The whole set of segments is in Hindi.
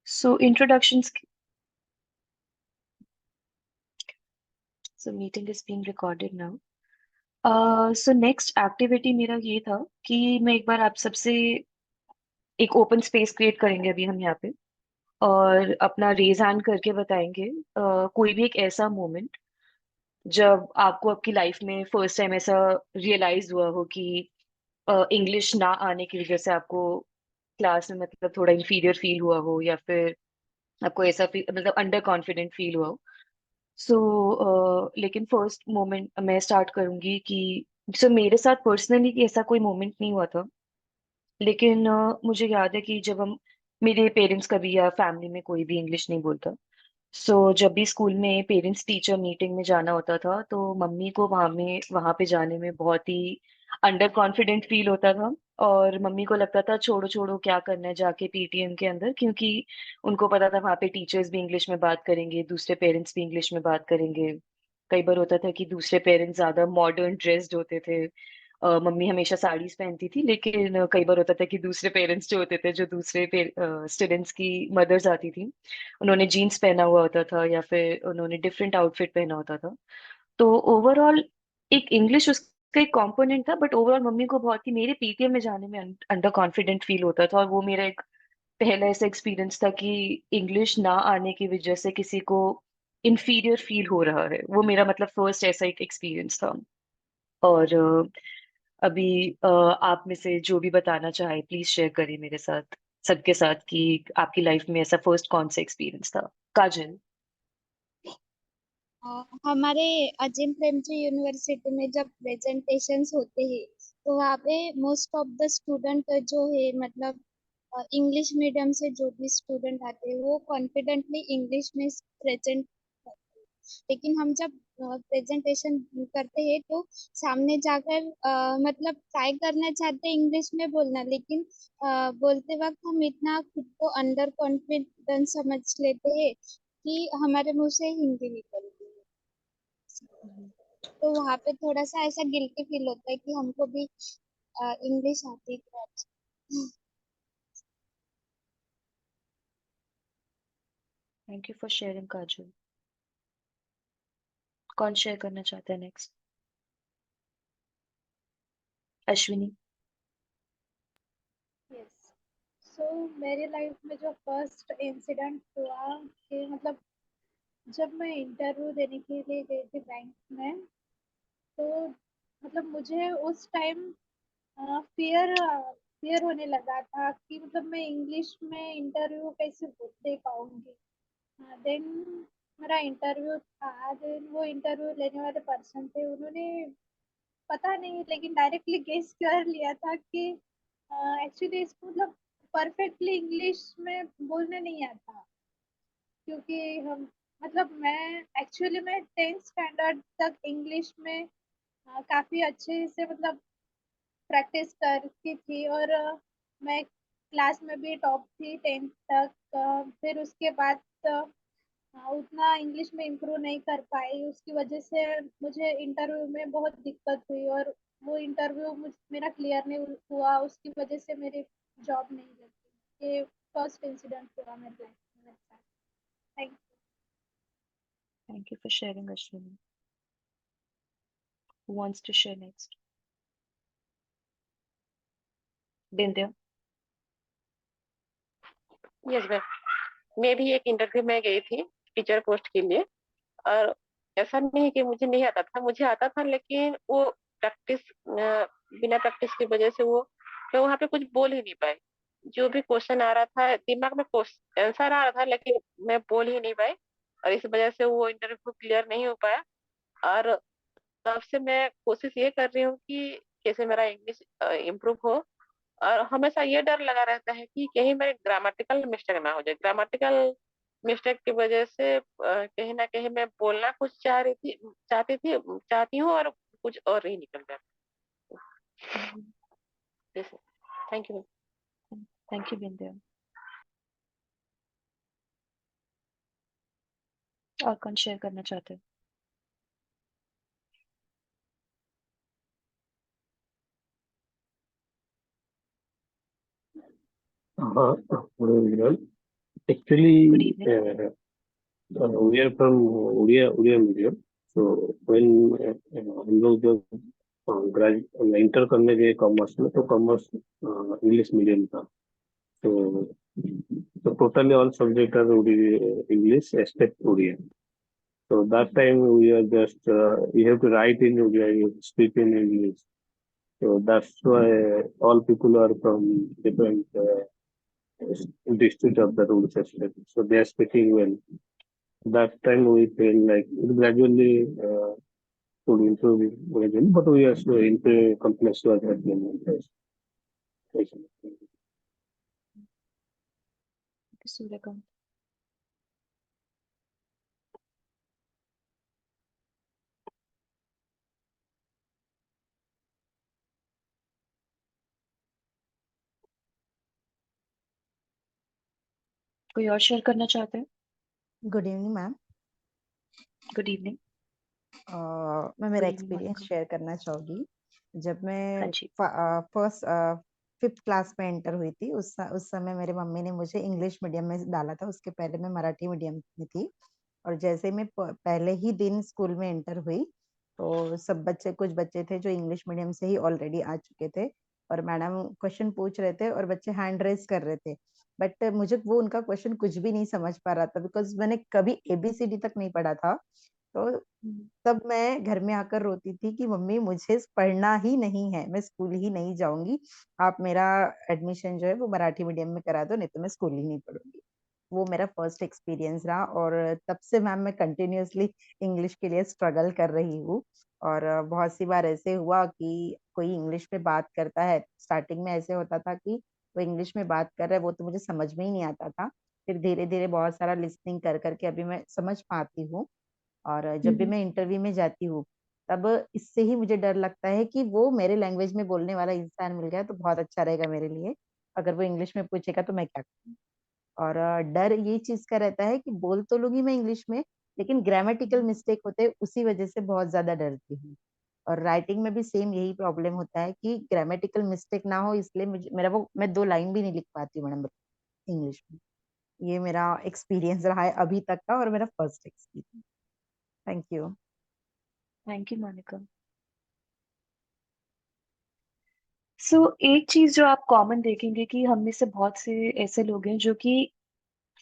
So introductions. So meeting is being recorded now. So next activity मेरा ये था कि मैं एक बार आप सबसे एक ओपन स्पेस क्रिएट करेंगे अभी हम यहाँ पे, और अपना रेज हैंड करके बताएंगे कोई भी एक ऐसा मोमेंट जब आपको आपकी लाइफ में फर्स्ट टाइम ऐसा रियलाइज हुआ हो कि इंग्लिश ना आने की वजह से आपको क्लास में मतलब थोड़ा इंफीरियर फील हुआ हो, या फिर आपको ऐसा फील मतलब अंडर कॉन्फिडेंट फील हुआ हो। लेकिन फर्स्ट मोमेंट मैं स्टार्ट करूंगी कि मेरे साथ पर्सनली ऐसा कोई मोमेंट नहीं हुआ था, लेकिन मुझे याद है कि जब हम मेरे पेरेंट्स कभी या फैमिली में कोई भी इंग्लिश नहीं बोलता। जब भी स्कूल में पेरेंट्स टीचर मीटिंग में जाना होता था तो मम्मी को वहां पे जाने में बहुत ही अंडर कॉन्फिडेंट फील होता था। और मम्मी को लगता था छोड़ो छोड़ो क्या करना है जाके पीटीएम के अंदर, क्योंकि उनको पता था वहां पे टीचर्स भी इंग्लिश में बात करेंगे, दूसरे पेरेंट्स भी इंग्लिश में बात करेंगे। कई बार होता था कि दूसरे पेरेंट्स ज्यादा मॉडर्न ड्रेस्ड होते थे। मम्मी हमेशा साड़ीज पहनती थी, लेकिन कई बार होता था कि दूसरे पेरेंट्स जो होते थे, जो दूसरे स्टूडेंट्स की मदर्स आती थी, उन्होंने जीन्स पहना हुआ होता था या फिर उन्होंने डिफरेंट आउटफिट पहना होता था। तो ओवरऑल एक इंग्लिश उसका एक कंपोनेंट था, बट ओवरऑल मम्मी को बहुत ही मेरे पीटीएम में जाने में अंडर कॉन्फिडेंट फील होता था। और वो मेरा एक पहला ऐसा एक्सपीरियंस था कि इंग्लिश ना आने की वजह से किसी को इंफीरियर फील हो रहा है। वो मेरा मतलब फर्स्ट ऐसा एक एक्सपीरियंस था। और अभी आप में से जो भी बताना चाहे प्लीज शेयर करिए मेरे साथ, सबके साथ, कि आपकी लाइफ में ऐसा फर्स्ट कौन सा एक्सपीरियंस था। काजल। हमारे अजीम प्रेमजी यूनिवर्सिटी में जब प्रेजेंटेशंस होते हैं तो वहाँ पे मोस्ट ऑफ द स्टूडेंट जो है मतलब इंग्लिश मीडियम से जो भी स्टूडेंट आते हैं वो कॉन्फिडेंटली इंग्लिश में प्रेजेंट, लेकिन हम जब प्रेजेंटेशन करते हैं तो सामने जाकर मतलब ट्राई करना चाहते हैं इंग्लिश में बोलना, लेकिन बोलते वक्त हम इतना खुद को अंडर कॉन्फिडेंस समझ लेते हैं कि हमारे मुंह से हिंदी निकलती है। तो वहाँ पे थोड़ा सा ऐसा गिल्टी फील होता है कि हमको भी इंग्लिश आती है तो अच्छा। थैंक यू फॉर शेयरिंग काजल। कौन शेयर करना चाहता है नेक्स्ट? अश्विनी। यस। सो मेरी लाइफ में जो फर्स्ट इंसिडेंट हुआ कि मतलब जब मैं इंटरव्यू देने के लिए गई थी बैंक में, तो मतलब मुझे उस टाइम फियर फियर होने लगा था कि मतलब मैं इंग्लिश में इंटरव्यू कैसे दे पाऊंगी। देन मेरा इंटरव्यू था। देन वो इंटरव्यू लेने वाले पर्सन थे, उन्होंने पता नहीं लेकिन डायरेक्टली गेस कर लिया था कि एक्चुअली इसको मतलब परफेक्टली इंग्लिश में बोलने नहीं आता, क्योंकि हम मतलब मैं एक्चुअली मैं 10th स्टैंडर्ड तक इंग्लिश में काफी अच्छे से मतलब प्रैक्टिस करती थी, और मैं क्लास में भी टॉप थी 10th तक। फिर उसके बाद उतना इंग्लिश में इम्प्रूव नहीं कर पाई, उसकी वजह से मुझे इंटरव्यू में बहुत दिक्कत हुई, और वो इंटरव्यू मेरा क्लियर नहीं हुआ, उसकी वजह से मेरी जॉब नहीं लगी। ये फर्स्ट इंसिडेंट हुआ मेरे लाइफ में मेरे साथ। Thank thank you for sharing Ashwini. Who wants to share next? Bindya. Yes ma'am. मैं भी एक इंटरव्यू में गई थी टीचर पोस्ट के लिए। और ऐसा नहीं है कि मुझे नहीं आता था, मुझे आता था, लेकिन वो प्रैक्टिस बिना प्रैक्टिस की वजह से वो मैं वहां पे कुछ बोल ही नहीं पाई। जो भी क्वेश्चन आ रहा था दिमाग में आंसर आ रहा था, लेकिन मैं बोल ही नहीं पाई। और इस वजह से वो इंटरव्यू क्लियर नहीं हो पाया। और तब से मैं कोशिश ये कर रही हूँ कि कैसे मेरा इंग्लिश इम्प्रूव हो। और हमेशा ये डर लगा रहता है कि कहीं मेरे ग्रामेटिकल मिस्टेक ना हो जाए। ग्रामेटिकल मिस्टेक की वजह से कहीं ना कहीं मैं बोलना कुछ चाहती हूँ और कुछ और ही निकल जाता है। Thank you. Thank you Bindya. और कौन शेयर करना चाहते हैं? हाँ, good evening. Actually, Good evening. we are from Odia medium. So when हम लोग जब इंटर करने गए कॉमर्स में, तो कॉमर्स इंग्लिश मीडियम था. So totally all subjects are English except Odia. So that time we are just you have to write in Odia, you speak in English. So that's why all people are from different districts of the rural estate. So they are speaking well. That time we feel like it gradually could improve gradually, but we are still into complex work at the moment. Suryakant. कोई और शेयर करना चाहते हैं? Good evening ma'am. Good evening. मैं मेरा Good evening, experience Monica. Share करना चाहूँगी. जब हाँ मैं जी. फर्स्ट 5th क्लास में एंटर हुई थी, उस समय मेरे मम्मी ने मुझे इंग्लिश मीडियम में डाला था. उसके पहले मैं मराठी मीडियम में थी. और जैसे मैं पहले ही दिन स्कूल में एंटर हुई, तो कुछ बच्चे थे जो इंग्लिश मीडियम से ही ऑलरेडी आ चुके थे, और मैडम क्वेश्चन पूछ रहे थे और बच्चे हैंड रेज कर रहे थे. बट मुझे वो उनका क्वेश्चन कुछ भी नहीं समझ पा रहा था, बिकॉज मैंने कभी एबीसीडी तक नहीं पढ़ा था. तो तब मैं घर में आकर रोती थी कि मम्मी मुझे पढ़ना ही नहीं है, मैं स्कूल ही नहीं जाऊंगी. आप मेरा एडमिशन जो है वो मराठी मीडियम में करा दो, नहीं तो मैं स्कूल ही नहीं पढ़ूंगी. वो मेरा फर्स्ट एक्सपीरियंस रहा, और तब से मैम मैं कंटिन्यूअसली इंग्लिश के लिए स्ट्रगल कर रही हूँ. और बहुत सी बार ऐसे हुआ कि कोई इंग्लिश में बात करता है. स्टार्टिंग में ऐसे होता था कि वो इंग्लिश में बात कर रहा है, वो तो मुझे समझ में ही नहीं आता था. फिर धीरे धीरे बहुत सारा लिसनिंग कर करके अभी मैं समझ पाती हूँ. और जब भी मैं इंटरव्यू में जाती हूँ, तब इससे ही मुझे डर लगता है कि वो मेरे लैंग्वेज में बोलने वाला इंसान मिल गया तो बहुत अच्छा रहेगा मेरे लिए. अगर वो इंग्लिश में पूछेगा तो मैं क्या करूँ. और डर ये चीज का रहता है कि बोल तो लूंगी मैं इंग्लिश में, लेकिन ग्रामेटिकल मिस्टेक होते हैं, उसी वजह से बहुत ज्यादा डरती हूँ. और राइटिंग में भी सेम यही प्रॉब्लम होता है कि ग्रामेटिकल मिस्टेक ना हो, इसलिए मैं 2 लाइन भी नहीं लिख पाती हूँ मैडम इंग्लिश में. ये मेरा एक्सपीरियंस रहा है अभी तक का, और मेरा first experience. Thank you. Thank you Monika. So एक चीज जो आप कॉमन देखेंगे कि हम में से बहुत से ऐसे लोग हैं जो कि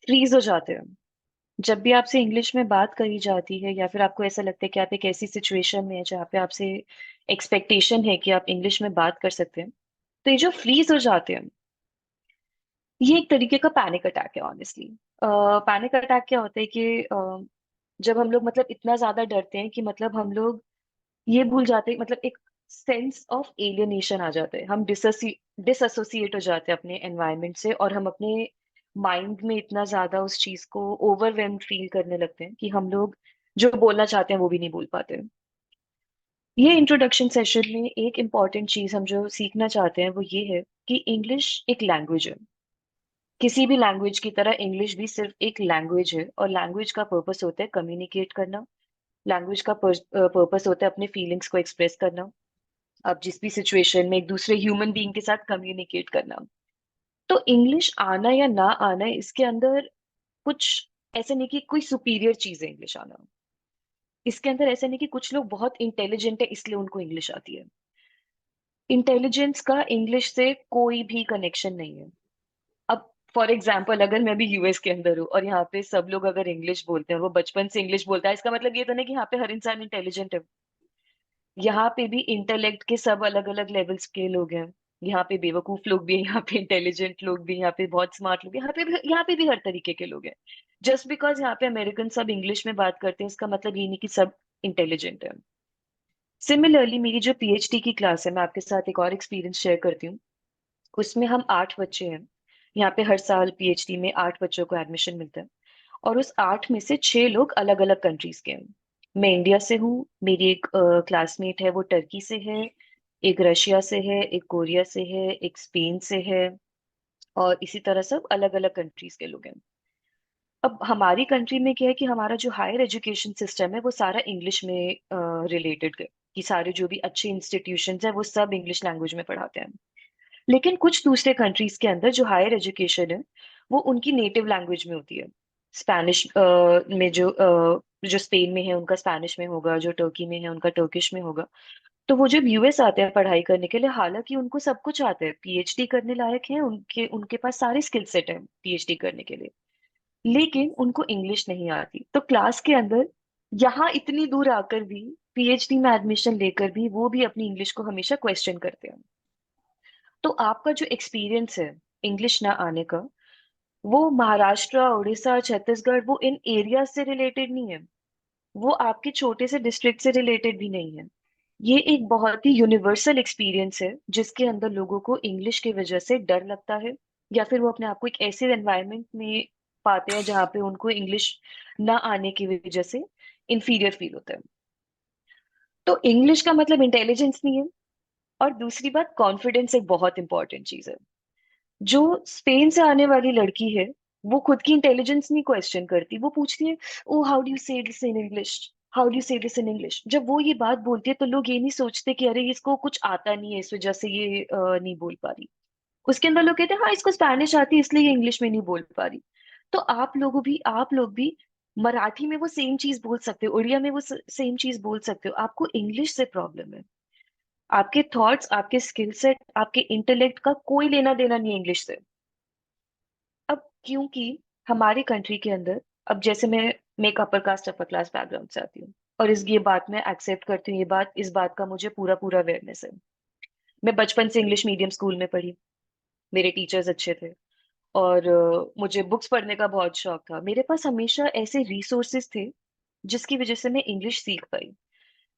फ्रीज हो जाते हैं जब भी आपसे इंग्लिश में बात करी जाती है, या फिर आपको ऐसा लगता है कि आप एक ऐसी सिचुएशन में है जहाँ पे आपसे एक्सपेक्टेशन है कि आप इंग्लिश में बात कर सकते हैं. तो ये जो फ्रीज हो जाते हैं, ये एक तरीके का पैनिक अटैक है ऑनेस्टली. पैनिक अटैक क्या होता है कि जब हम लोग मतलब इतना ज्यादा डरते हैं कि मतलब हम लोग ये भूल जाते हैं, मतलब एक सेंस ऑफ एलियनेशन आ जाता है. हम डिसएसोसिएट हो जाते हैं अपने एनवायरनमेंट से, और हम अपने माइंड में इतना ज्यादा उस चीज को ओवरवेल्म फील करने लगते हैं कि हम लोग जो बोलना चाहते हैं वो भी नहीं बोल पाते. ये इंट्रोडक्शन सेशन में एक इम्पॉर्टेंट चीज हम जो सीखना चाहते हैं वो ये है कि इंग्लिश एक लैंग्वेज है. किसी भी लैंग्वेज की तरह इंग्लिश भी सिर्फ एक लैंग्वेज है, और लैंग्वेज का पर्पस होता है कम्युनिकेट करना. लैंग्वेज का पर्पस होता है अपने फीलिंग्स को एक्सप्रेस करना. आप जिस भी सिचुएशन में एक दूसरे ह्यूमन बीइंग के साथ कम्युनिकेट करना. तो इंग्लिश आना या ना आना, इसके अंदर कुछ ऐसे नहीं कि कोई सुपीरियर चीज है इंग्लिश आना. इसके अंदर ऐसे नहीं कि कुछ लोग बहुत इंटेलिजेंट है इसलिए उनको इंग्लिश आती है. इंटेलिजेंस का इंग्लिश से कोई भी कनेक्शन नहीं है. अब फॉर एग्जाम्पल, अगर मैं भी यूएस के अंदर हूँ और यहाँ पे सब लोग अगर इंग्लिश बोलते हैं और वो बचपन से इंग्लिश बोलता है, इसका मतलब ये तो नहीं कि यहाँ पे हर इंसान इंटेलिजेंट है. यहाँ पे भी इंटेलेक्ट के सब अलग अलग लेवल्स के लोग हैं. यहाँ पे बेवकूफ लोग भी हैं, यहाँ पे इंटेलिजेंट लोग भी हैं, यहाँ पे बहुत स्मार्ट लोग हैं, यहाँ पे भी हर तरीके के लोग हैं. जस्ट बिकॉज यहाँ पे अमेरिकन सब इंग्लिश में बात करते हैं, इसका मतलब ये नहीं कि सब इंटेलिजेंट है. सिमिलरली मेरी जो पीएचडी की क्लास है, मैं आपके साथ एक और एक्सपीरियंस शेयर करती हूँ. उसमें हम 8 बच्चे हैं. यहाँ पे हर साल पीएचडी में 8 बच्चों को एडमिशन मिलता है, और उस 8 में से 6 लोग अलग अलग कंट्रीज के हैं. मैं इंडिया से हूँ, मेरी एक क्लासमेट है वो टर्की से है, एक रशिया से है, एक कोरिया से है, एक स्पेन से है, और इसी तरह सब अलग अलग कंट्रीज के लोग हैं. अब हमारी कंट्री में क्या है कि हमारा जो हायर एजुकेशन सिस्टम है वो सारा इंग्लिश में रिलेटेड है, कि सारे जो भी अच्छे इंस्टीट्यूशंस हैं वो सब इंग्लिश लैंग्वेज में पढ़ाते हैं. लेकिन कुछ दूसरे कंट्रीज के अंदर जो हायर एजुकेशन है वो उनकी नेटिव लैंग्वेज में होती है। स्पेनिश में जो स्पेन में है उनका स्पेनिश में होगा, जो टर्की में है उनका टर्किश में होगा। तो वो जब यूएस आते हैं पढ़ाई करने के लिए, हालांकि उनको सब कुछ आता है, पीएचडी करने लायक है, उनके उनके पास सारे स्किल सेट है पीएचडी करने के लिए, लेकिन उनको इंग्लिश नहीं आती। तो क्लास के अंदर यहाँ इतनी दूर आकर भी, पीएचडी में एडमिशन लेकर भी, वो भी अपनी इंग्लिश को हमेशा क्वेश्चन करते हैं। तो आपका जो एक्सपीरियंस है इंग्लिश ना आने का, वो महाराष्ट्र, उड़ीसा, छत्तीसगढ़, वो इन एरिया से रिलेटेड नहीं है, वो आपके छोटे से डिस्ट्रिक्ट से रिलेटेड भी नहीं है। ये एक बहुत ही यूनिवर्सल एक्सपीरियंस है जिसके अंदर लोगों को इंग्लिश की वजह से डर लगता है, या फिर वो अपने आप को एक ऐसे एनवायरनमेंट में पाते हैं जहाँ पे उनको इंग्लिश ना आने की वजह से इंफीरियर फील होता है। तो इंग्लिश का मतलब इंटेलिजेंस नहीं है। और दूसरी बात, कॉन्फिडेंस एक बहुत इंपॉर्टेंट चीज है। जो स्पेन से आने वाली लड़की है, वो खुद की इंटेलिजेंस नहीं क्वेश्चन करती, वो पूछती है, ओ हाउ डू यू से this in English, how do you से दिस इन इंग्लिश। जब वो ये बात बोलती है तो लोग ये नहीं सोचते कि अरे इसको कुछ आता नहीं है इस वजह से ये नहीं बोल पा रही। उसके अंदर लोग कहते हैं हाँ इसको स्पेनिश आती है इसलिए ये इंग्लिश में नहीं बोल पा रही। तो आप लोग भी मराठी में वो सेम चीज बोल सकते हो, उड़िया में वो सेम चीज बोल सकते हो, आपको इंग्लिश से प्रॉब्लम है। आपके थॉट्स, आपके स्किल सेट, आपके इंटेलेक्ट का कोई लेना देना नहीं है इंग्लिश से। अब क्योंकि हमारी कंट्री के अंदर, अब जैसे मैं एक upper caste upper class background से आती हूँ, और ये बात मैं एक्सेप्ट करती हूँ, इस बात का मुझे पूरा पूरा अवेयरनेस है। मैं बचपन से इंग्लिश मीडियम स्कूल में पढ़ी, मेरे टीचर्स अच्छे थे, और मुझे बुक्स पढ़ने का बहुत शौक था। मेरे पास हमेशा ऐसे रिसोर्सेज थे जिसकी वजह से मैं इंग्लिश सीख पाई।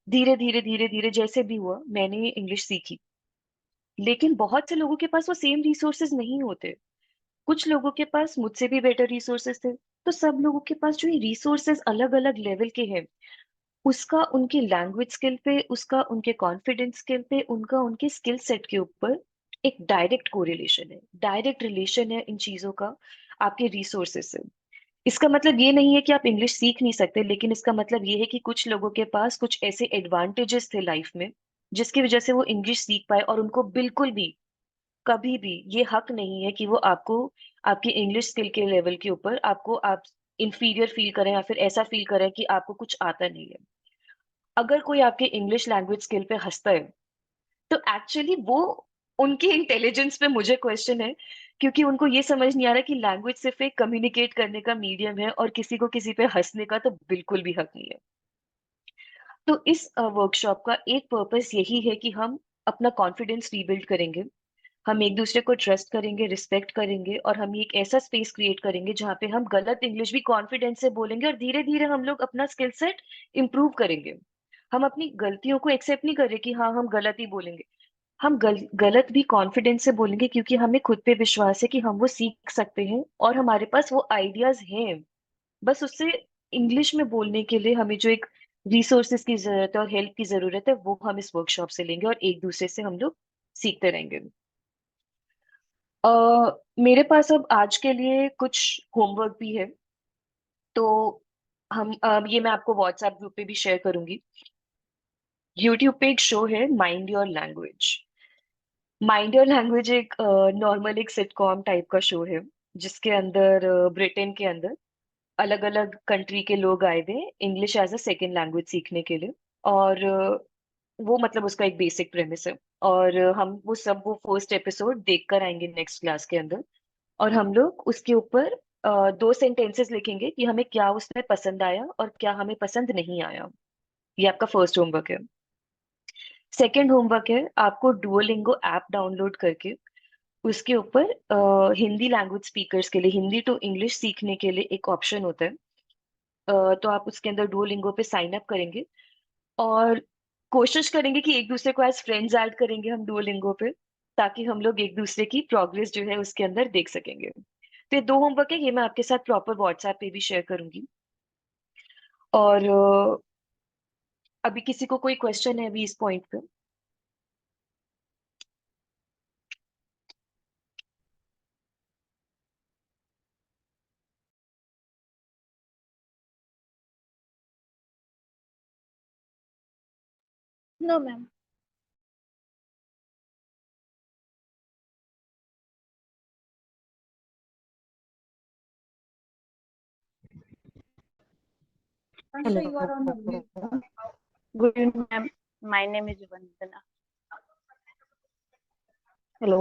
धीरे धीरे धीरे धीरे जैसे भी हुआ मैंने इंग्लिश सीखी। लेकिन बहुत से लोगों के पास वो सेम रिसोर्सेज नहीं होते। कुछ लोगों के पास मुझसे भी बेटर रिसोर्सेज थे। तो सब लोगों के पास जो ये रिसोर्सेज अलग अलग लेवल के हैं, उसका उनकी लैंग्वेज स्किल पे, उसका उनके कॉन्फिडेंस स्किल पे, उनका उनके स्किल सेट के ऊपर एक डायरेक्ट कोरिलेशन है, डायरेक्ट रिलेशन है इन चीजों का आपके रिसोर्सेज से। इसका मतलब ये नहीं है कि आप इंग्लिश सीख नहीं सकते, लेकिन इसका मतलब ये है कि कुछ लोगों के पास कुछ ऐसे एडवांटेजेस थे लाइफ में जिसकी वजह से वो इंग्लिश सीख पाए, और उनको बिल्कुल भी कभी भी ये हक नहीं है कि वो आपको आपकी इंग्लिश स्किल के लेवल के ऊपर आपको आप इंफीरियर फील करें, या फिर ऐसा फील करें कि आपको कुछ आता नहीं है। अगर कोई आपके इंग्लिश लैंग्वेज स्किल पे हंसता है, तो एक्चुअली वो उनकी इंटेलिजेंस पे मुझे क्वेश्चन है, क्योंकि उनको ये समझ नहीं आ रहा कि लैंग्वेज सिर्फ एक कम्युनिकेट करने का मीडियम है, और किसी को किसी पे हंसने का तो बिल्कुल भी हक नहीं है। तो इस वर्कशॉप का एक पर्पस यही है कि हम अपना कॉन्फिडेंस रीबिल्ड करेंगे, हम एक दूसरे को ट्रस्ट करेंगे, रिस्पेक्ट करेंगे, और हम एक ऐसा स्पेस क्रिएट करेंगे जहाँ पे हम गलत इंग्लिश भी कॉन्फिडेंस से बोलेंगे, और धीरे धीरे हम लोग अपना स्किल सेट इम्प्रूव करेंगे। हम अपनी गलतियों को एक्सेप्ट नहीं कर रहे कि हाँ हम गलत ही बोलेंगे, हम गलत भी कॉन्फिडेंस से बोलेंगे, क्योंकि हमें खुद पे विश्वास है कि हम वो सीख सकते हैं और हमारे पास वो आइडियाज हैं। बस उससे इंग्लिश में बोलने के लिए हमें जो एक रिसोर्सेज की जरूरत है और हेल्प की जरूरत है, वो हम इस वर्कशॉप से लेंगे, और एक दूसरे से हम लोग सीखते रहेंगे। अ, मेरे पास अब आज के लिए कुछ होमवर्क भी है, तो ये मैं आपको व्हाट्सएप ग्रुप पे भी शेयर करूंगी। यूट्यूब पे एक शो है, mind your language. Mind your language एक नॉर्मल एक सिटकॉम टाइप का शो है, जिसके अंदर ब्रिटेन के अंदर अलग अलग कंट्री के लोग आए थे English as a second language सीखने के लिए। और वो मतलब उसका एक बेसिक प्रेमिस है, और वो फर्स्ट एपिसोड देख कर आएंगे नेक्स्ट क्लास के अंदर। और हम लोग उसके ऊपर दो सेंटेंसेस लिखेंगे कि हमें क्या उसमें पसंद आया और क्या हमें पसंद नहीं आया। ये आपका फर्स्ट होमवर्क है। सेकंड होमवर्क है आपको डुओलिंगो ऐप डाउनलोड करके उसके ऊपर हिंदी लैंग्वेज स्पीकर्स के लिए, हिंदी टू इंग्लिश सीखने के लिए एक ऑप्शन होता है। तो आप उसके अंदर डुओलिंगो पे साइन अप करेंगे, और कोशिश करेंगे कि एक दूसरे को एज फ्रेंड्स ऐड करेंगे हम डुओलिंगो पे, ताकि हम लोग एक दूसरे की प्रोग्रेस जो है उसके अंदर देख सकेंगे। तो ये दो होमवर्क है, ये मैं आपके साथ प्रॉपर व्हाट्सएप पे भी शेयर करूंगी। और अभी किसी को कोई क्वेश्चन है अभी इस पॉइंट पे? No ma'am. Hello. Good evening, ma'am. My name is Vandana. Hello.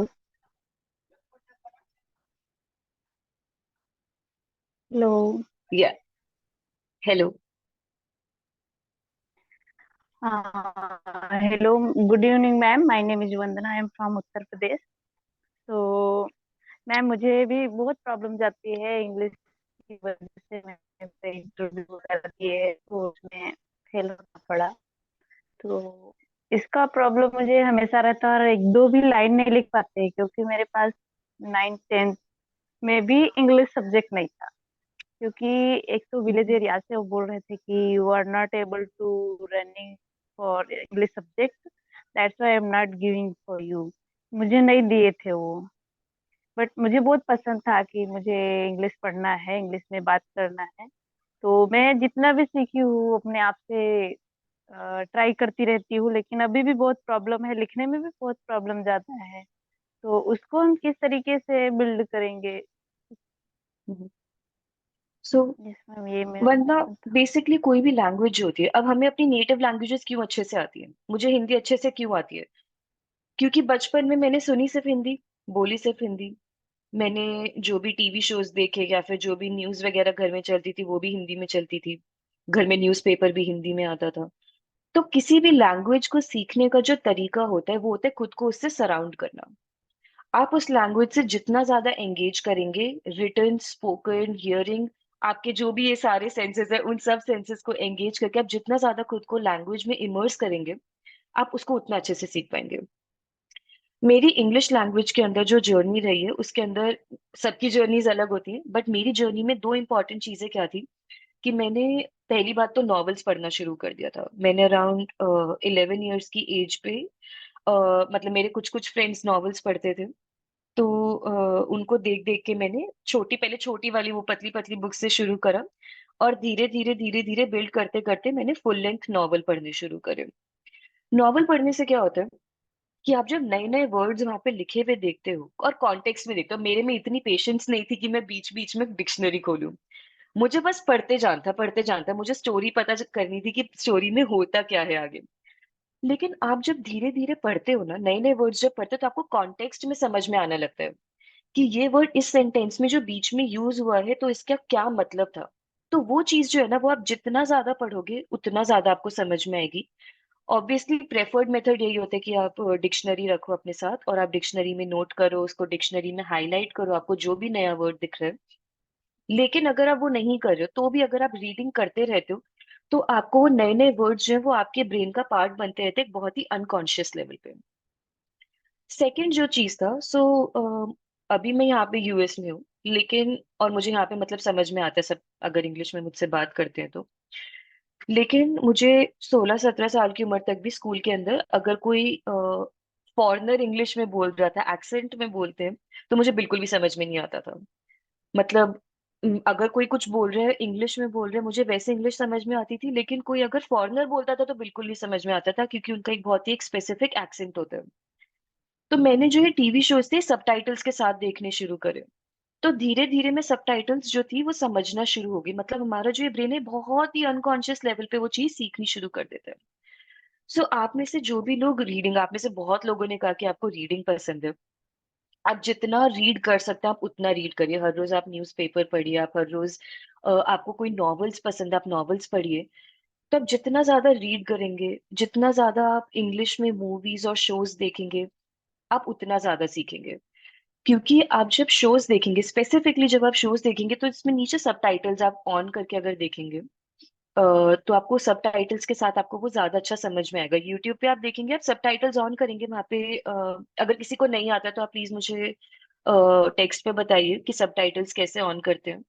Hello. Yeah. Hello. Hello. Good evening, ma'am. My name is Vandana. I am from Uttar Pradesh. तो मैम मुझे भी बहुत प्रॉब्लम जाती है इंग्लिश की वजह से। मैंने इंटरव्यू वगैरह दिए तो उसमें फेल होना पड़ा। तो इसका प्रॉब्लम मुझे हमेशा रहता है और एक दो भी लाइन नहीं लिख पाते क्योंकि मेरे पास 9th 10th में भी इंग्लिश सब्जेक्ट नहीं था। क्योंकि एक तो विलेज एरिया से वो बोल रहे थे कि you are not able to running for English subject, that's why I am not giving for you. मुझे नहीं दिए थे वो। बट मुझे बहुत पसंद था कि मुझे इंग्लिश पढ़ना है, इंग्लिश में बात करना है। तो मैं जितना भी सीखी हूँ अपने आप से ट्राई करती रहती हूँ, लेकिन अभी भी बहुत प्रॉब्लम है, लिखने में भी बहुत प्रॉब्लम जाता है। तो उसको हम किस तरीके से बिल्ड करेंगे? सो यस मैम, ये मेरा वरना क्वेश्चन था। बेसिकली कोई भी लैंग्वेज जो होती है, अब हमें अपनी नेटिव लैंग्वेजेस क्यों अच्छे से आती है? मुझे हिंदी अच्छे से क्यों आती है? क्योंकि बचपन में मैंने सुनी सिर्फ हिंदी, बोली सिर्फ हिंदी। मैंने जो भी टीवी शोज देखे या फिर जो भी न्यूज वगैरह घर में चलती थी वो भी हिंदी में चलती थी। घर में न्यूज़पेपर भी हिंदी में आता था। तो किसी भी लैंग्वेज को सीखने का जो तरीका होता है वो होता है खुद को उससे सराउंड करना। आप उस लैंग्वेज से जितना ज्यादा एंगेज करेंगे, रिटन, स्पोकन, हियरिंग, आपके जो भी ये सारे सेंसेस है उन सब सेंसेस को एंगेज करके आप जितना ज्यादा खुद को लैंग्वेज में इमर्स करेंगे, आप उसको उतना अच्छे से सीख पाएंगे। मेरी इंग्लिश लैंग्वेज के अंदर जो जर्नी रही है उसके अंदर सबकी जर्नीज अलग होती हैं, बट मेरी जर्नी में दो इंपॉर्टेंट चीजें क्या थी कि मैंने पहली बात तो नॉवेल्स पढ़ना शुरू कर दिया था। मैंने अराउंड 11 ईयर्स की एज पे मतलब मेरे कुछ कुछ फ्रेंड्स नॉवेल्स पढ़ते थे, तो उनको देख देख के मैंने पहले छोटी वाली वो पतली पतली बुक से शुरू करा, और धीरे धीरे बिल्ड करते करते मैंने फुल लेंथ नॉवल पढ़ने शुरू करे। नॉवल पढ़ने से क्या होता है कि आप जब नए नए वर्ड्स वहां पे लिखे हुए देखते हो और कॉन्टेक्स्ट में देखते हो, मेरे में इतनी पेशेंस नहीं थी कि मैं बीच बीच में डिक्शनरी खोलूं। मुझे बस पढ़ते जानता मुझे स्टोरी पता करनी थी कि स्टोरी में होता क्या है आगे। लेकिन आप जब धीरे धीरे पढ़ते हो ना, नए नए वर्ड्स जब पढ़ते हो तो आपको कॉन्टेक्स्ट में समझ में आने लगता है कि ये वर्ड इस सेंटेंस में जो बीच में यूज हुआ है तो इसका क्या मतलब था। तो वो चीज जो है ना, वो आप जितना ज्यादा पढ़ोगे उतना ज्यादा आपको समझ में आएगी। ऑब्वियसली प्रेफर्ड मेथड यही होता है कि आप डिक्शनरी रखो अपने साथ और आप डिक्शनरी में नोट करो, उसको डिक्शनरी में हाईलाइट करो आपको जो भी नया वर्ड दिख रहा है। लेकिन अगर आप वो नहीं कर रहे हो तो भी अगर आप रीडिंग करते रहते हो तो आपको वो नए नए वर्ड्स जो है वो आपके ब्रेन का पार्ट बनते रहते हैं, एक बहुत ही अनकॉन्शियस लेवल पे। सेकंड जो चीज था, अभी मैं यहाँ पे यूएस में हूँ, लेकिन और मुझे यहाँ पे मतलब समझ में आता है सब अगर इंग्लिश में मुझसे बात करते हैं तो। लेकिन मुझे 16-17 साल की उम्र तक भी स्कूल के अंदर अगर कोई फॉरेनर इंग्लिश में बोल रहा था, एक्सेंट में बोलते हैं, तो मुझे बिल्कुल भी समझ में नहीं आता था। मतलब अगर कोई कुछ बोल रहा है इंग्लिश में बोल रहे हैं, मुझे वैसे इंग्लिश समझ में आती थी, लेकिन कोई अगर फॉरेनर बोलता था तो बिल्कुल नहीं समझ में आता था क्योंकि उनका एक बहुत ही एक स्पेसिफिक एक्सेंट होता है। तो मैंने जो ये टीवी शोज थे सबटाइटल्स के साथ देखने शुरू करे, तो धीरे धीरे मैं सबटाइटल्स जो थी वो समझना शुरू हो गई। मतलब हमारा जो ये ब्रेन है बहुत ही अनकॉन्शियस लेवल पे वो चीज सीखनी शुरू कर देता है। आप में से जो भी लोग रीडिंग, आप में से बहुत लोगों ने कहा कि आपको रीडिंग पसंद है, आप जितना रीड कर सकते हैं आप उतना रीड करिए। हर रोज आप न्यूज़पेपर पढ़िए, आप हर रोज आपको कोई नॉवेल्स पसंद है आप नॉवेल्स पढ़िए। तो आप जितना ज्यादा रीड करेंगे, जितना ज्यादा आप इंग्लिश में मूवीज और शोज देखेंगे, आप उतना ज्यादा सीखेंगे। क्योंकि आप जब शोज देखेंगे, स्पेसिफिकली जब आप शोज देखेंगे, तो इसमें नीचे सबटाइटल्स आप ऑन करके अगर देखेंगे, तो आपको सबटाइटल्स के साथ आपको वो ज्यादा अच्छा समझ में आएगा। यूट्यूब पे आप देखेंगे, आप सबटाइटल्स ऑन करेंगे वहां पे, अगर किसी को नहीं आता तो आप प्लीज मुझे टेक्स्ट पे बताइए कि सबटाइटल्स कैसे ऑन करते हैं।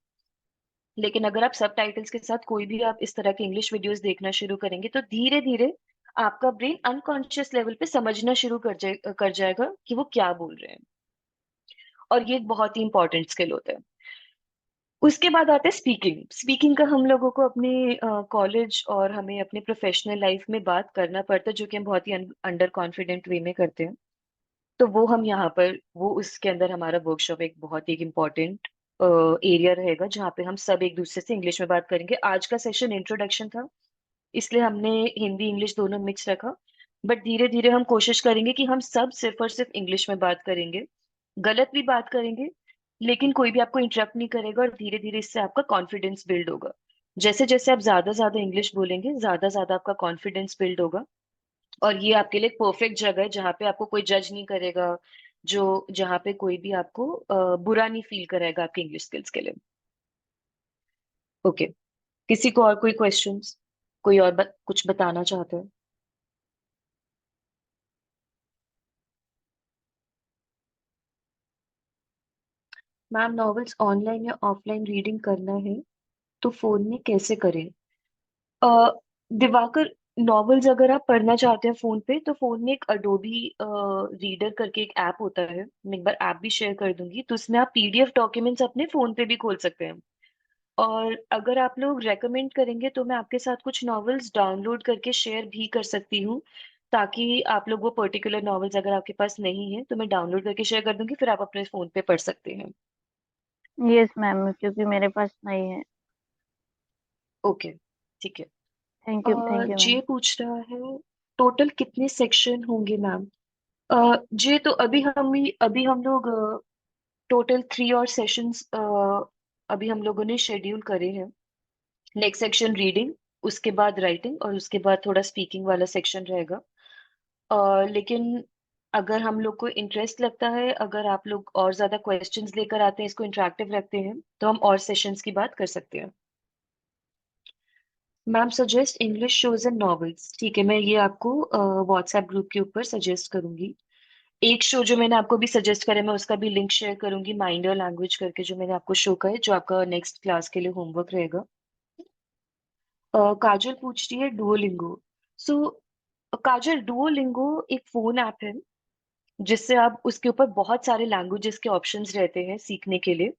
लेकिन अगर आप सबटाइटल्स के साथ कोई भी आप इस तरह के इंग्लिश वीडियोस देखना शुरू करेंगे तो धीरे धीरे आपका ब्रेन अनकॉन्शियस लेवल पे समझना शुरू कर जाएगा कि वो क्या बोल रहे हैं। और ये एक बहुत ही इंपॉर्टेंट स्किल होता है। उसके बाद आता है स्पीकिंग। स्पीकिंग का हम लोगों को अपने कॉलेज और हमें अपने प्रोफेशनल लाइफ में बात करना पड़ता है, जो कि हम बहुत ही अंडर कॉन्फिडेंट वे में करते हैं। तो वो हम यहाँ पर वो उसके अंदर हमारा वर्कशॉप एक बहुत ही इम्पोर्टेंट एरिया रहेगा जहाँ पे हम सब एक दूसरे से इंग्लिश में बात करेंगे। आज का सेशन इंट्रोडक्शन था, इसलिए हमने हिंदी इंग्लिश दोनों मिक्स रखा। बट धीरे धीरे हम कोशिश करेंगे कि हम सब सिर्फ और सिर्फ इंग्लिश में बात करेंगे, गलत भी बात करेंगे, लेकिन कोई भी आपको इंटरप्ट नहीं करेगा, और धीरे धीरे इससे आपका कॉन्फिडेंस बिल्ड होगा। जैसे जैसे आप ज्यादा ज्यादा इंग्लिश बोलेंगे, ज्यादा ज्यादा आपका कॉन्फिडेंस बिल्ड होगा। और ये आपके लिए एक परफेक्ट जगह है जहाँ पे आपको कोई जज नहीं करेगा, जो जहाँ पे कोई भी आपको बुरा नहीं फील कराएगा आपके इंग्लिश स्किल्स के लिए। ओके, किसी को और कोई क्वेश्चंस? कोई और कुछ बताना चाहते हैं? मैम, नॉवेल्स ऑनलाइन या ऑफलाइन रीडिंग करना है तो फोन में कैसे करें? अ, दिवाकर, नॉवेल्स अगर आप पढ़ना चाहते हैं फोन पे, तो फोन में एक अडोबी रीडर करके एक ऐप होता है, मैं एक बार ऐप भी शेयर कर दूंगी, तो उसमें आप पीडीएफ डॉक्यूमेंट्स अपने फोन पे भी खोल सकते हैं। और अगर आप लोग रेकमेंड करेंगे तो मैं आपके साथ कुछ नॉवेल्स डाउनलोड करके शेयर भी कर सकती हूँ, ताकि आप लोग वो पर्टिकुलर नॉवेल्स अगर आपके पास नहीं है तो मैं डाउनलोड करके शेयर कर दूंगी, फिर आप अपने फोन पे पढ़ सकते हैं। यस मैम, क्योंकि मेरे पास नहीं है। ओके, ठीक है। Thank you ma'am. जे पूछ रहा है टोटल कितने सेक्शन होंगे मैम? जे तो अभी हम लोग टोटल 3 और सेशंस अभी हम लोगों ने शेड्यूल करे हैं। नेक्स्ट सेक्शन रीडिंग, उसके बाद राइटिंग, और उसके बाद थोड़ा स्पीकिंग वाला सेक्शन रहेगा। लेकिन अगर हम लोग को इंटरेस्ट लगता है, अगर आप लोग और ज्यादा क्वेश्चंस लेकर आते हैं, इसको इंटरेक्टिव रखते हैं, तो हम और सेशंस की बात कर सकते हैं। Ma'am, suggest English shows and novels, ठीक है, मैं ये आपको व्हाट्सएप ग्रुप के ऊपर सजेस्ट करूंगी। एक शो जो मैंने आपको भी सजेस्ट करा है, मैं उसका भी लिंक शेयर करूंगी, माइंड योर लैंग्वेज करके, जो मैंने आपको शो का है, जो आपका नेक्स्ट क्लास के लिए होमवर्क रहेगा। काजल पूछ रही है डुओलिंगो। सो काजल, डुओलिंगो एक फोन ऐप है जिससे आप, उसके ऊपर बहुत सारे लैंग्वेजेस के ऑप्शंस रहते हैं सीखने के लिए।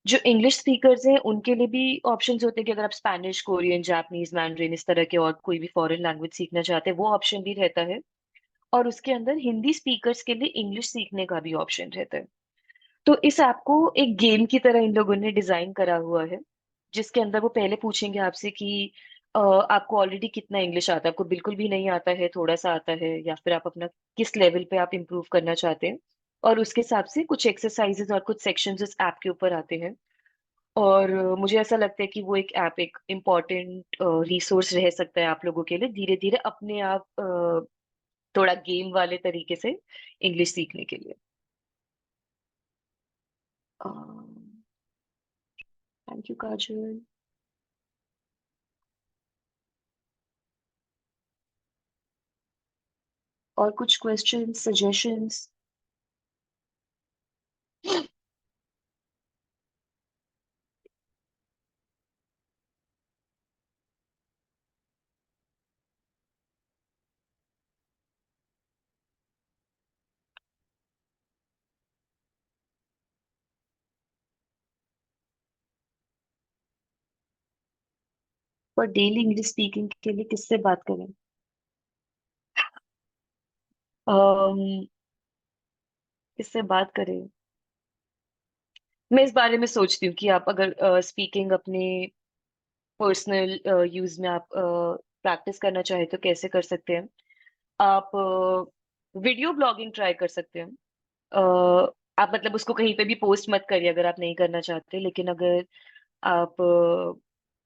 जो इंग्लिश स्पीकर्स हैं उनके लिए भी ऑप्शंस होते हैं कि अगर आप स्पेनिश, कोरियन, जापानीज, मैंड्रिन, इस तरह के और कोई भी फॉरेन लैंग्वेज सीखना चाहते हैं, वो ऑप्शन भी रहता है। और उसके अंदर हिंदी स्पीकर्स के लिए इंग्लिश सीखने का भी ऑप्शन रहता है। तो इस ऐप को एक गेम की तरह इन लोगों ने डिजाइन करा हुआ है, जिसके अंदर वो पहले पूछेंगे आपसे कि आपको ऑलरेडी कितना इंग्लिश आता है, आपको बिल्कुल भी नहीं आता है, थोड़ा सा आता है, या फिर आप अपना किस लेवल पे आप इम्प्रूव करना चाहते हैं। और उसके हिसाब से कुछ एक्सरसाइजेस और कुछ सेक्शंस इस ऐप के ऊपर आते हैं। और मुझे ऐसा लगता है कि वो एक ऐप एक इम्पॉर्टेंट रिसोर्स रह सकता है आप लोगों के लिए, धीरे धीरे अपने आप थोड़ा गेम वाले तरीके से इंग्लिश सीखने के लिए। थैंक यू काजल। और कुछ क्वेश्चन सजेशंस? और डेली इंग्लिश स्पीकिंग के लिए किससे बात करें? अम्म, किससे बात करें? मैं इस बारे में सोचती हूँ कि आप अगर स्पीकिंग अपने पर्सनल यूज में आप प्रैक्टिस करना चाहे तो कैसे कर सकते हैं। आप वीडियो ब्लॉगिंग ट्राई कर सकते हैं। आप मतलब उसको कहीं पे भी पोस्ट मत करिए अगर आप नहीं करना चाहते, लेकिन अगर आप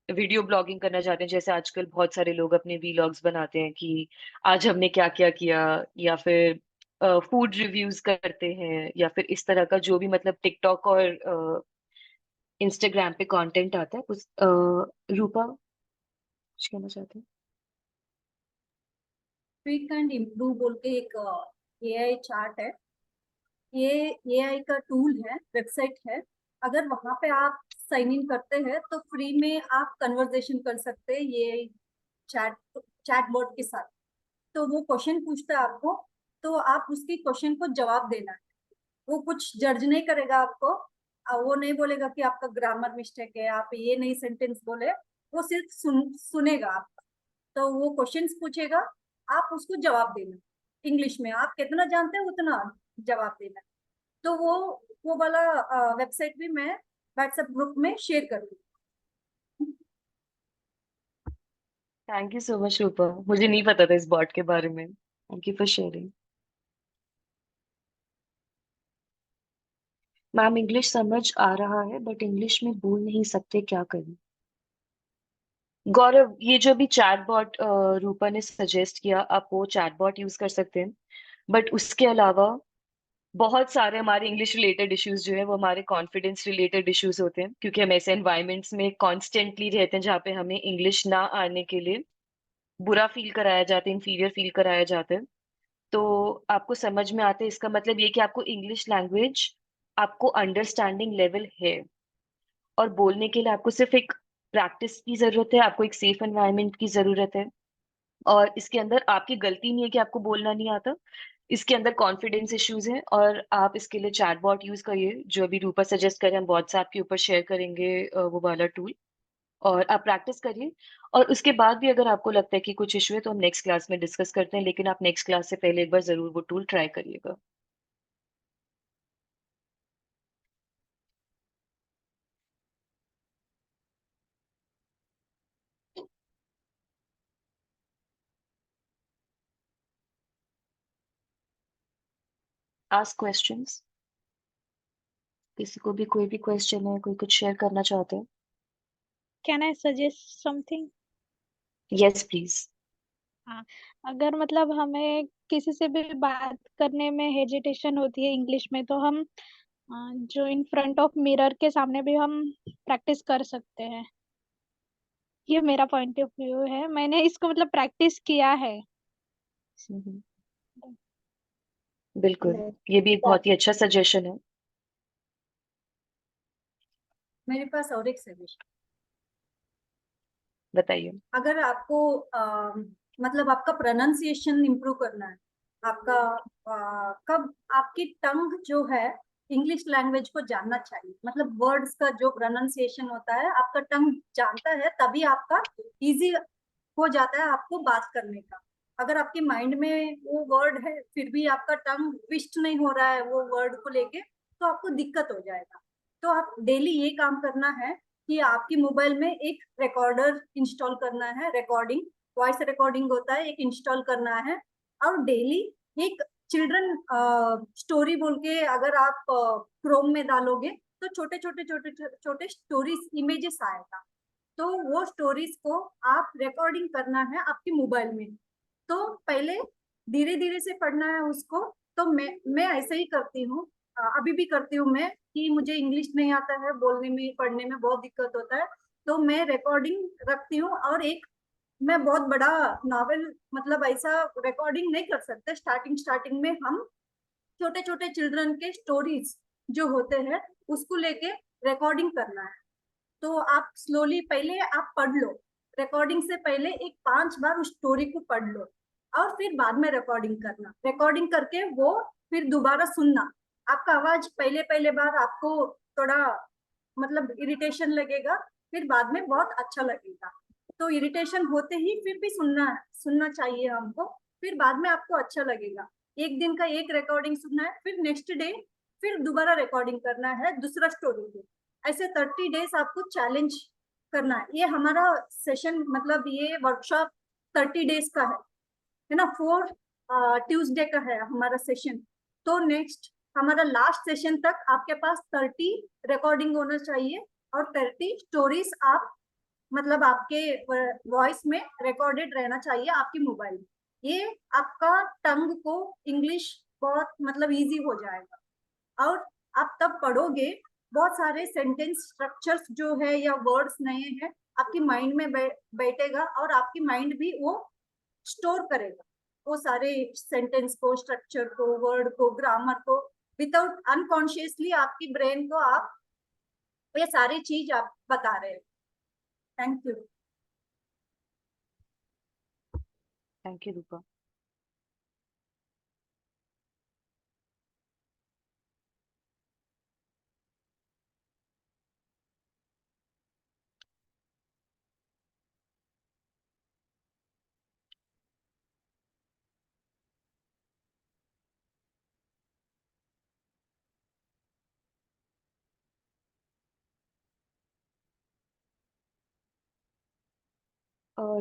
वीडियो ब्लॉगिंग करना चाहते हैं, जैसे आजकल बहुत सारे लोग अपने वीलॉग्स बनाते हैं कि आज हमने क्या क्या किया, या फिर फूड रिव्यूज करते हैं, या फिर इस तरह का जो भी मतलब टिकटॉक और इंस्टाग्राम पे कंटेंट आता है उस रूपा कुछ कहना चाहते हैं? क्विक एंड इम्प्रूव बोल के एक एआई चार्ट है। ये एआई का टूल है, वेबसाइट है। अगर वहां पे आप साइन इन करते हैं तो फ्री में आप कन्वर्सेशन कर सकते हैं ये चैट चैट बोर्ड के साथ। तो वो क्वेश्चन पूछता है आपको, तो आप उसकी क्वेश्चन को जवाब देना है। वो कुछ जज नहीं करेगा आपको। वो नहीं बोलेगा कि आपका ग्रामर मिस्टेक है, आप ये नहीं सेंटेंस बोले। वो सिर्फ सुनेगा आपका। तो वो क्वेश्चंस पूछेगा, आप उसको जवाब देना इंग्लिश में। आप कितना जानते हैं उतना जवाब देना। तो वो वाला वेबसाइट भी मैं व्हाट्सएप ग्रुप में शेयर कर दूंगी। थैंक यू सो मच रूपा, मुझे नहीं पता था इस बॉट के बारे में। Thank you for sharing. Ma'am English समझ आ रहा है बट इंग्लिश में बोल नहीं सकते, क्या करें? गौरव, ये जो भी चैटबॉट रूपा ने सजेस्ट किया, आप वो चैटबॉट यूज कर सकते हैं। बट उसके अलावा बहुत सारे हमारे इंग्लिश रिलेटेड इश्यूज जो है वो हमारे कॉन्फिडेंस रिलेटेड इश्यूज होते हैं, क्योंकि हम ऐसे एनवायरमेंट्स में कॉन्स्टेंटली रहते हैं जहाँ पे हमें इंग्लिश ना आने के लिए बुरा फील कराया जाता है, इंफीरियर फील कराया जाता है। तो आपको समझ में आता है, इसका मतलब ये कि आपको इंग्लिश लैंग्वेज, आपको अंडरस्टैंडिंग लेवल है, और बोलने के लिए आपको सिर्फ एक प्रैक्टिस की जरूरत है, आपको एक सेफ एनवायरनमेंट की जरूरत है। और इसके अंदर आपकी गलती नहीं है कि आपको बोलना नहीं आता, इसके अंदर कॉन्फिडेंस इश्यूज हैं। और आप इसके लिए चैटबॉट यूज करिए, जो अभी रूपा सजेस्ट करें, हम व्हाट्सएप के ऊपर शेयर करेंगे वो वाला टूल, और आप प्रैक्टिस करिए। और उसके बाद भी अगर आपको लगता है कि कुछ इशू है तो हम नेक्स्ट क्लास में डिस्कस करते हैं, लेकिन आप नेक्स्ट क्लास से पहले एक बार जरूर वो टूल ट्राई करिएगा। Ask questions. किसी को भी कोई भी क्वेश्चन है, कोई कुछ शेयर करना चाहते हैं? Can I suggest something? Yes please. हाँ, अगर मतलब हमें किसी से भी बात करने में हेजिटेशन होती है इंग्लिश में, तो हम जो इन फ्रंट ऑफ मिरर के सामने भी हम प्रैक्टिस कर सकते हैं। ये मेरा पॉइंट ऑफ व्यू है, मैंने इसको मतलब प्रैक्टिस किया है। बिल्कुल, ये भी एक बहुत ही अच्छा सजेशन है। मेरे पास और एक सजेशन। बताइए। अगर आपको मतलब आपका प्रोनाउंसिएशन इम्प्रूव करना है, आपका कब आपकी टंग जो है इंग्लिश लैंग्वेज को जानना चाहिए, मतलब वर्ड्स का जो प्रोनाउंसिएशन होता है आपका टंग जानता है, तभी आपका इजी हो जाता है आपको बात करने का। अगर आपके माइंड में वो वर्ड है फिर भी आपका टंग ट्विस्ट नहीं हो रहा है वो वर्ड को लेके, तो आपको दिक्कत हो जाएगा। तो आप डेली ये काम करना है कि आपकी मोबाइल में एक रिकॉर्डर इंस्टॉल करना है, रिकॉर्डिंग वॉइस रिकॉर्डिंग होता है, एक इंस्टॉल करना है। और डेली एक चिल्ड्रन स्टोरी बोल के अगर आप क्रोम में डालोगे तो छोटे छोटे छोटे छोटे स्टोरीज इमेजेस आएगा, तो वो स्टोरीज को आप रिकॉर्डिंग करना है आपकी मोबाइल में। तो पहले धीरे धीरे से पढ़ना है उसको। तो मैं ऐसे ही करती हूँ, अभी भी करती हूँ मैं, कि मुझे इंग्लिश नहीं आता है, बोलने में पढ़ने में बहुत दिक्कत होता है, तो मैं रिकॉर्डिंग रखती हूँ। और एक मैं बहुत बड़ा नॉवेल मतलब ऐसा रिकॉर्डिंग नहीं कर सकते, स्टार्टिंग स्टार्टिंग में हम छोटे छोटे चिल्ड्रन के स्टोरीज जो होते हैं उसको लेके रिकॉर्डिंग करना है। तो आप स्लोली पहले आप पढ़ लो, रिकॉर्डिंग से पहले एक 5 बार उस स्टोरी को पढ़ लो, और फिर बाद में रिकॉर्डिंग करना, रिकॉर्डिंग करके वो फिर दोबारा सुनना। आपका आवाज पहले पहले बार आपको थोड़ा मतलब इरिटेशन लगेगा, फिर बाद में बहुत अच्छा लगेगा। तो इरिटेशन होते ही फिर भी सुनना सुनना चाहिए हमको, फिर बाद में आपको अच्छा लगेगा। एक दिन का एक रिकॉर्डिंग सुनना है, फिर नेक्स्ट डे फिर दोबारा रिकॉर्डिंग करना है दूसरा स्टोरी को। ऐसे 30 डेज आपको चैलेंज करना है। ये हमारा सेशन मतलब ये वर्कशॉप 30 डेज का है ना, 4 ट्यूसडे का है हमारा सेशन। तो नेक्स्ट हमारा लास्ट सेशन तक आपके पास 30 रिकॉर्डिंग होना चाहिए, और 30 स्टोरीज आप मतलब आपके वॉइस में रिकॉर्डेड रहना चाहिए आपकी मोबाइल में। ये आपका टंग को इंग्लिश बहुत मतलब इजी हो जाएगा। और आप तब पढ़ोगे, बहुत सारे सेंटेंस स्ट्रक्चर्स जो है या वर्ड्स नए हैं आपकी माइंड में बैठेगा, और आपकी माइंड भी वो स्टोर करेगा वो सारे सेंटेंस को, स्ट्रक्चर को, वर्ड को, ग्रामर को। विदाउट अनकॉन्शियसली आपकी ब्रेन को आप ये सारी चीज आप बता रहे हैं। Thank you. थैंक यू रूपा।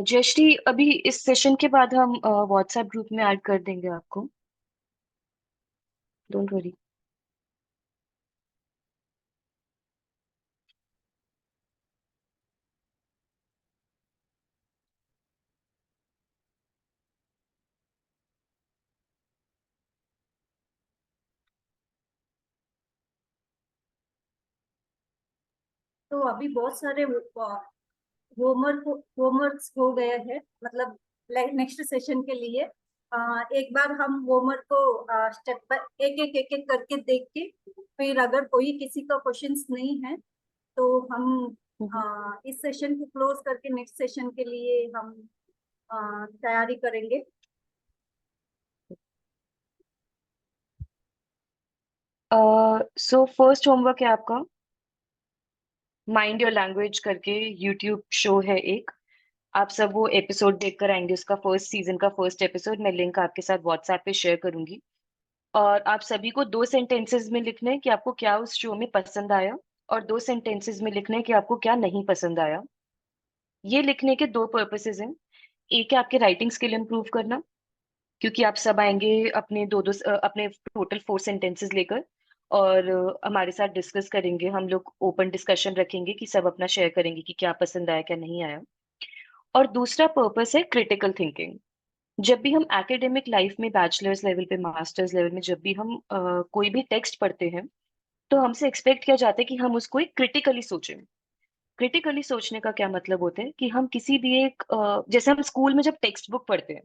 जयश्री, अभी इस सेशन के बाद हम व्हाट्सएप ग्रुप में ऐड कर देंगे आपको, डोंट वरी। तो अभी बहुत सारे होमवर्क्स हो गए हैं, मतलब नेक्स्ट सेशन के लिए। एक बार हम होमवर्क को स्टेप बाय एक एक करके देख के, फिर अगर कोई किसी का क्वेश्चंस नहीं है तो हम इस सेशन को क्लोज करके नेक्स्ट सेशन के लिए हम तैयारी करेंगे। सो फर्स्ट होमवर्क है आपका, माइंड योर लैंग्वेज करके यूट्यूब शो है एक, आप सब वो एपिसोड देखकर आएंगे, उसका फर्स्ट सीजन का फर्स्ट एपिसोड, मैं लिंक आपके साथ व्हाट्सएप पे शेयर करूंगी। और आप सभी को 2 सेंटेंसेस में लिखना है कि आपको क्या उस शो में पसंद आया, और 2 सेंटेंसेस में लिखना है कि आपको क्या नहीं पसंद आया। ये लिखने के 2 पर्पसेस हैं। एक है आपके राइटिंग स्किल इंप्रूव करना, क्योंकि आप सब आएंगे अपने अपने टोटल 4 सेंटेंसेस लेकर, और हमारे साथ डिस्कस करेंगे। हम लोग ओपन डिस्कशन रखेंगे कि सब अपना शेयर करेंगे कि क्या पसंद आया क्या नहीं आया। और दूसरा पर्पस है क्रिटिकल थिंकिंग। जब भी हम एकेडमिक लाइफ में बैचलर्स लेवल पे, मास्टर्स लेवल में, जब भी हम कोई भी टेक्स्ट पढ़ते हैं, तो हमसे एक्सपेक्ट किया जाता है कि हम उसको एक क्रिटिकली सोचें। क्रिटिकली सोचने का क्या मतलब होता है कि हम किसी भी एक जैसे हम स्कूल में जब टेक्स्ट बुक पढ़ते हैं,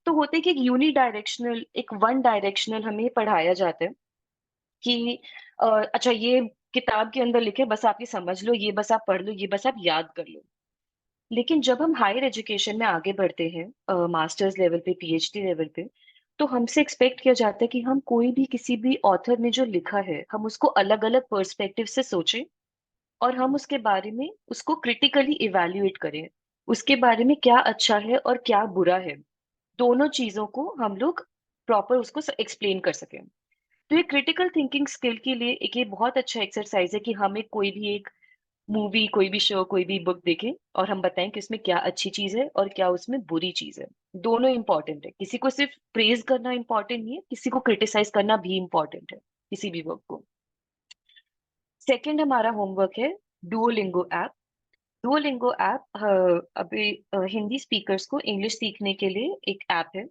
तो होते हैं कि एक यूनी डायरेक्शनल, एक वन डायरेक्शनल हमें पढ़ाया जाता है कि अच्छा ये किताब के अंदर लिखे, बस आप ये समझ लो, ये बस आप पढ़ लो, ये बस आप याद कर लो। लेकिन जब हम हायर एजुकेशन में आगे बढ़ते हैं, मास्टर्स लेवल पे, पीएचडी लेवल पे, तो हमसे एक्सपेक्ट किया जाता है कि हम कोई भी किसी भी ऑथर ने जो लिखा है, हम उसको अलग अलग पर्सपेक्टिव से सोचें, और हम उसके बारे में उसको क्रिटिकली इवैल्यूएट करें। उसके बारे में क्या अच्छा है और क्या बुरा है, दोनों चीजों को हम लोग प्रॉपर उसको एक्सप्लेन कर सकें। तो ये क्रिटिकल थिंकिंग स्किल के लिए एक ये बहुत अच्छा एक्सरसाइज है कि हम एक कोई भी एक मूवी, कोई भी शो, कोई भी बुक देखें, और हम बताएं कि उसमें क्या अच्छी चीज है और क्या उसमें बुरी चीज है। दोनों इंपॉर्टेंट है, किसी को सिर्फ प्रेज करना इंपॉर्टेंट नहीं है, किसी को क्रिटिसाइज करना भी इंपॉर्टेंट है, किसी भी वर्क को। सेकंड हमारा होमवर्क है डुओलिंगो ऐप। डुओलिंगो ऐप अभी हिंदी स्पीकर्स को इंग्लिश सीखने के लिए एक ऐप है,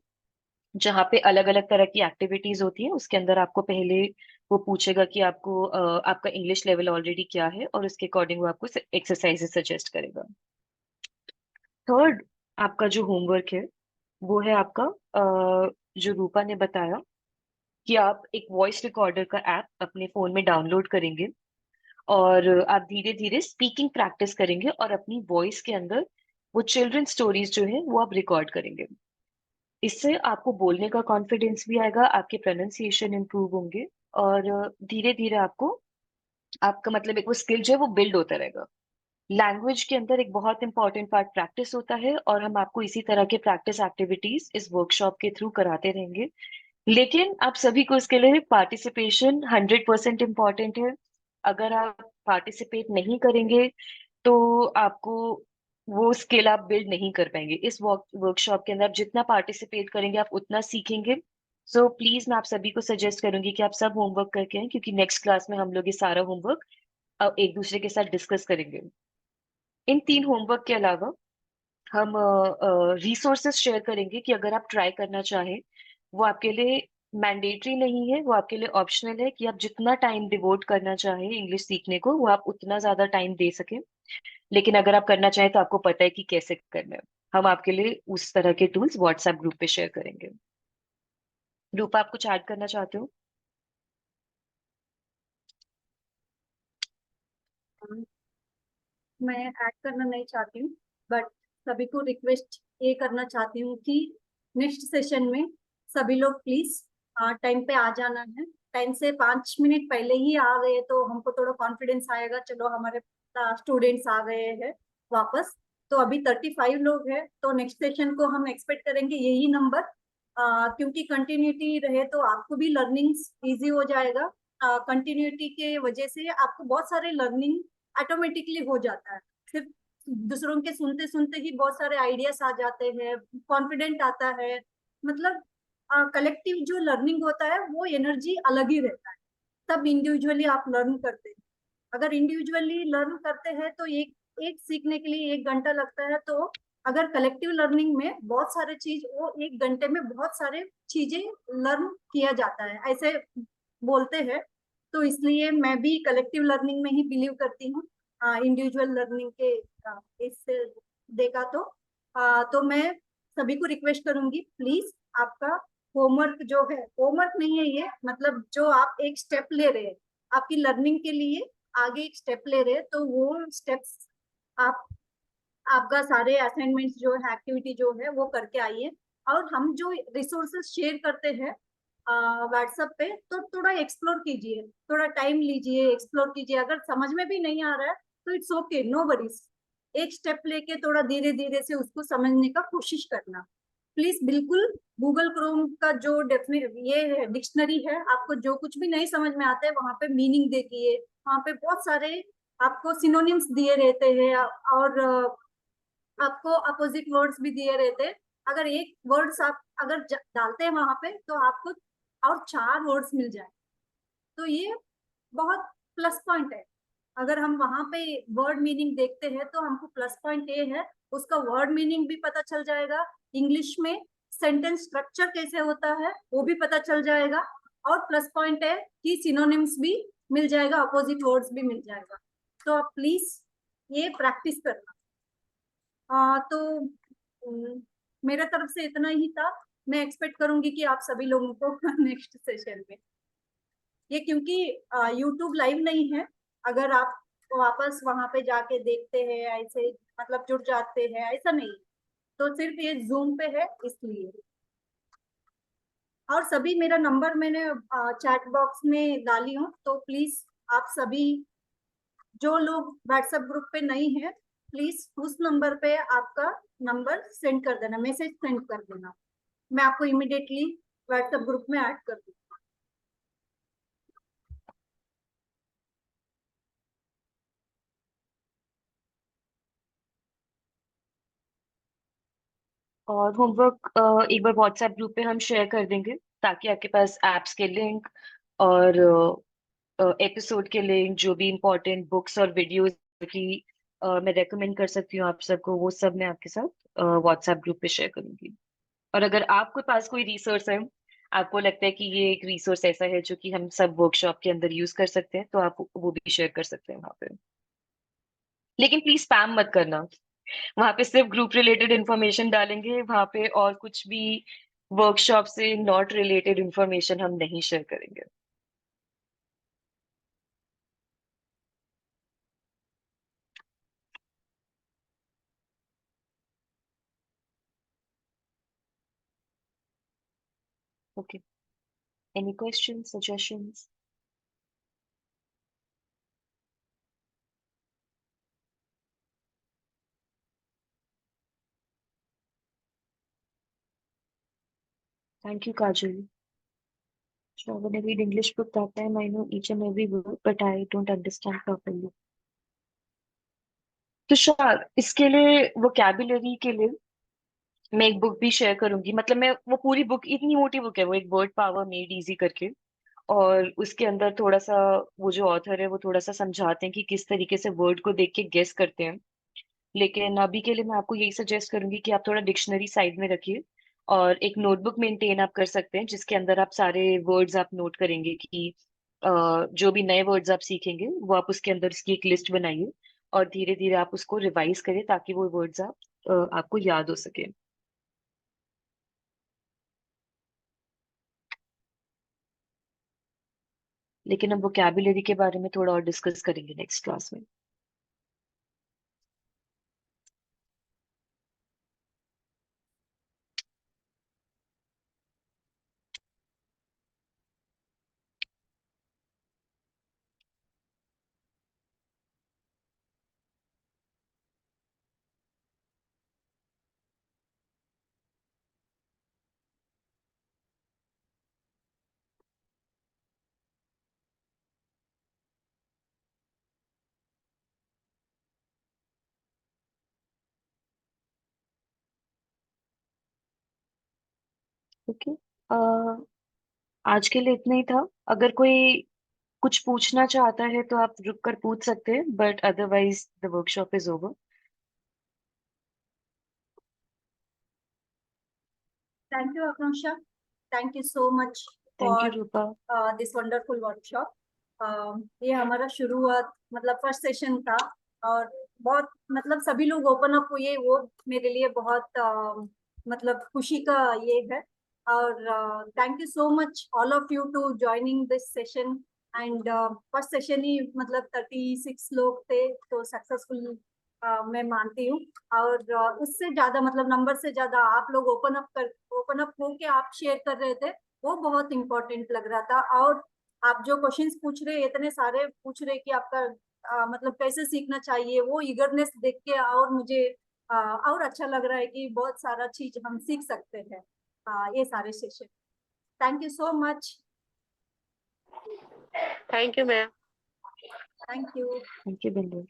जहाँ पे अलग अलग तरह की एक्टिविटीज होती है। उसके अंदर आपको पहले वो पूछेगा कि आपको आपका इंग्लिश लेवल ऑलरेडी क्या है, और उसके अकॉर्डिंग वो आपको एक्सरसाइजेस सजेस्ट करेगा। थर्ड आपका जो होमवर्क है वो है आपका, जो रूपा ने बताया कि आप एक वॉइस रिकॉर्डर का ऐप अपने फोन में डाउनलोड करेंगे, और आप धीरे धीरे स्पीकिंग प्रैक्टिस करेंगे, और अपनी वॉइस के अंदर वो चिल्ड्रन स्टोरीज जो है वो आप रिकॉर्ड करेंगे। इससे आपको बोलने का कॉन्फिडेंस भी आएगा, आपके प्रोनाउंसिएशन इंप्रूव होंगे, और धीरे धीरे आपको आपका मतलब एक वो स्किल जो है वो बिल्ड होता रहेगा। लैंग्वेज के अंदर एक बहुत इंपॉर्टेंट पार्ट प्रैक्टिस होता है, और हम आपको इसी तरह के प्रैक्टिस एक्टिविटीज इस वर्कशॉप के थ्रू कराते रहेंगे। लेकिन आप सभी को इसके लिए पार्टिसिपेशन 100% इम्पॉर्टेंट है। अगर आप पार्टिसिपेट नहीं करेंगे तो आपको वो स्किल आप बिल्ड नहीं कर पाएंगे। इस वर्कशॉप के अंदर आप जितना पार्टिसिपेट करेंगे आप उतना सीखेंगे। सो प्लीज मैं आप सभी को सजेस्ट करूंगी कि आप सब होमवर्क करके आएं, क्योंकि नेक्स्ट क्लास में हम लोग ये सारा होमवर्क एक दूसरे के साथ डिस्कस करेंगे। इन 3 होमवर्क के अलावा हम रिसोर्सेज शेयर करेंगे कि अगर आप ट्राई करना चाहें, वो आपके लिए मैंडेटरी नहीं है, वो आपके लिए ऑप्शनल है कि आप जितना टाइम डिवोट करना चाहें इंग्लिश सीखने को, वो आप उतना ज्यादा टाइम दे सकें। लेकिन अगर आप करना चाहें तो आपको पता है कि कैसे करना है। हम आपके लिए उस तरह के टूल्स व्हाट्सएप ग्रुप पे शेयर करेंगे। रूपा, आप कुछ ऐड करना चाहते हो? मैं ऐड करना नहीं चाहती हूँ, बट सभी को रिक्वेस्ट ये करना चाहती हूँ कि नेक्स्ट सेशन में सभी लोग प्लीज टाइम पे आ जाना है। टाइम से 5 मिनट पहले ही आ गए तो हमको थोड़ा कॉन्फिडेंस आएगा, चलो हमारे स्टूडेंट्स आ गए हैं वापस। तो अभी 35 लोग हैं, तो नेक्स्ट सेशन को हम एक्सपेक्ट करेंगे यही नंबर, क्योंकि कंटिन्यूटी रहे तो आपको भी लर्निंग इजी हो जाएगा। कंटिन्यूटी के वजह से आपको बहुत सारे लर्निंग ऑटोमेटिकली हो जाता है। सिर्फ दूसरों के सुनते सुनते ही बहुत सारे आइडियाज आ जाते हैं, कॉन्फिडेंट आता है। मतलब कलेक्टिव जो लर्निंग होता है वो एनर्जी अलग ही रहता है। तब इंडिविजुअली आप लर्न करते हैं। अगर इंडिविजुअली लर्न करते हैं तो एक एक सीखने के लिए 1 घंटा लगता है, तो अगर कलेक्टिव लर्निंग में बहुत सारे चीज वो 1 घंटे में बहुत सारे चीजें लर्न किया जाता है, ऐसे बोलते हैं। तो इसलिए मैं भी कलेक्टिव लर्निंग में ही बिलीव करती हूँ, इंडिविजुअल लर्निंग के इससे देखा तो मैं सभी को रिक्वेस्ट करूंगी, प्लीज आपका होमवर्क जो है, होमवर्क नहीं है ये, मतलब जो आप एक स्टेप ले रहे हैं आपकी लर्निंग के लिए, आगे एक स्टेप ले रहे हैं, तो वो स्टेप्स आप आपका सारे असाइनमेंट्स जो है, एक्टिविटी जो है वो करके आइए। और हम जो रिसोर्सेज शेयर करते हैं व्हाट्सएप पे, तो थोड़ा एक्सप्लोर कीजिए, थोड़ा टाइम लीजिए, एक्सप्लोर कीजिए। अगर समझ में भी नहीं आ रहा है तो इट्स ओके, नो वरीज। एक स्टेप लेके थोड़ा धीरे धीरे से उसको समझने का कोशिश करना। प्लीज बिल्कुल गूगल क्रोम का जो डेफिनेट ये है डिक्शनरी है, आपको जो कुछ भी नहीं समझ में आता है वहां पे मीनिंग देखिए, वहां पे बहुत सारे आपको सिनोनिम्स दिए रहते हैं, और आपको अपोजिट वर्ड्स भी दिए रहते हैं। अगर एक वर्ड्स आप अगर डालते हैं वहां पे तो आपको और 4 वर्ड्स मिल जाए, तो ये बहुत प्लस पॉइंट है। अगर हम वहां पे वर्ड मीनिंग देखते हैं तो हमको प्लस पॉइंट ये है, उसका वर्ड मीनिंग भी पता चल जाएगा, इंग्लिश में सेंटेंस स्ट्रक्चर कैसे होता है वो भी पता चल जाएगा, और प्लस पॉइंट है कि सिनोनिम्स भी मिल जाएगा, अपोजिट वर्ड्स भी मिल जाएगा। तो आप प्लीज ये प्रैक्टिस करना। तो मेरे तरफ से इतना ही था। मैं एक्सपेक्ट करूंगी कि आप सभी लोगों को नेक्स्ट सेशन में, ये क्योंकि यूट्यूब लाइव नहीं है, अगर आप वापस वहां पे जाके देखते हैं ऐसे मतलब जुड़ जाते हैं, ऐसा नहीं, तो सिर्फ ये जूम पे है इसलिए। और सभी मेरा नंबर मैंने चैट बॉक्स में डाली हूँ, तो प्लीज आप सभी जो लोग व्हाट्सएप ग्रुप पे नहीं है, प्लीज उस नंबर पे आपका नंबर सेंड कर देना, मैसेज सेंड कर देना, मैं आपको इमिडिएटली व्हाट्सएप ग्रुप में ऐड कर दूंगी। और होमवर्क एक बार व्हाट्सएप ग्रुप पे हम शेयर कर देंगे, ताकि आपके पास एप्स के लिंक और एपिसोड के लिंक, जो भी इम्पोर्टेंट बुक्स और वीडियोस की मैं रेकमेंड कर सकती हूँ आप सबको, वो सब मैं आपके साथ व्हाट्सएप ग्रुप पे शेयर करूंगी। और अगर आपके पास कोई रिसोर्स है, आपको लगता है कि ये एक रिसोर्स ऐसा है जो कि हम सब वर्कशॉप के अंदर यूज कर सकते हैं, तो आप वो भी शेयर कर सकते हैं वहां पे। लेकिन प्लीज स्पैम मत करना, वहां पे सिर्फ ग्रुप रिलेटेड इंफॉर्मेशन डालेंगे, वहां पे और कुछ भी वर्कशॉप से नॉट रिलेटेड इंफॉर्मेशन हम नहीं शेयर करेंगे। Okay, any question suggestions? Thank you Kajal. So when I read English book, that time I know each and every word, but I don't understand properly. तो शायद इसके लिए वोकैबुलरी के लिए मैं एक बुक भी शेयर करूंगी। मतलब मैं वो पूरी बुक, इतनी मोटी बुक है वो, एक वर्ड पावर मेड इजी करके, और उसके अंदर थोड़ा सा वो जो ऑथर है वो थोड़ा सा समझाते हैं कि किस तरीके से वर्ड को देख के गेस करते हैं। लेकिन अभी के लिए मैं आपको यही सजेस्ट करूंगी कि आप थोड़ा डिक्शनरी साइड में रखिए, और एक नोटबुक मेंटेन आप कर सकते हैं जिसके अंदर आप सारे वर्ड्स आप नोट करेंगे कि जो भी नए वर्ड्स आप सीखेंगे वो आप उसके अंदर उसकी एक लिस्ट बनाइए, और धीरे धीरे आप उसको रिवाइज करें ताकि वो वर्ड्स आपको याद हो सके। लेकिन हम वोकैबुलरी के बारे में थोड़ा और डिस्कस करेंगे नेक्स्ट क्लास में। ओके, आज के लिए इतना ही था। अगर कोई कुछ पूछना चाहता है तो आप रुक कर पूछ सकते हैं, but otherwise the workshop is over. Thank you, Akansha. Thank you so much thank you for Rupa. this wonderful workshop. ये हमारा शुरुआत मतलब फर्स्ट सेशन था और बहुत मतलब सभी लोग ओपन अप हुए, वो मेरे लिए बहुत मतलब खुशी का ये है। और thank you so much all of you to joining this session. And first session ही मतलब 36 लोग थे, तो सक्सेसफुल मैं मानती हूँ। और उससे ज्यादा मतलब नंबर से ज्यादा आप लोग ओपन अप होके आप शेयर कर रहे थे, वो बहुत इंपॉर्टेंट लग रहा था। और आप जो क्वेश्चंस पूछ रहे, इतने सारे पूछ रहे कि आपका मतलब कैसे सीखना चाहिए, वो ईगरनेस देख के और मुझे और अच्छा लग रहा है कि बहुत सारा चीज हम सीख सकते हैं ये सारे session. Thank you so much. Thank you ma'am. Thank you. Thank you बिंदु।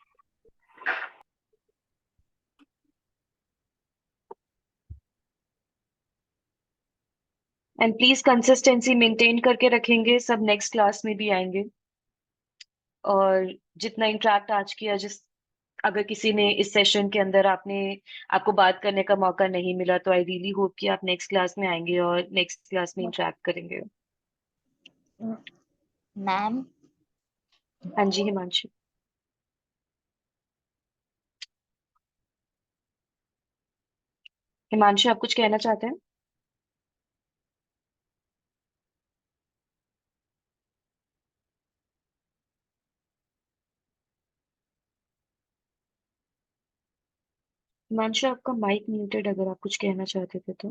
एंड प्लीज कंसिस्टेंसी मेंटेन करके रखेंगे, सब नेक्स्ट क्लास में भी आएंगे। और जितना इंटरेक्ट आज किया, जिस अगर किसी ने इस सेशन के अंदर आपको बात करने का मौका नहीं मिला, तो आई रियली होप कि आप नेक्स्ट क्लास में आएंगे और नेक्स्ट क्लास में इंटरेक्ट करेंगे। मैम, हाँ जी हिमांशु। हिमांशु, आप कुछ कहना चाहते हैं? हिमांशु, आपका माइक म्यूटेड, अगर आप कुछ कहना चाहते थे तो।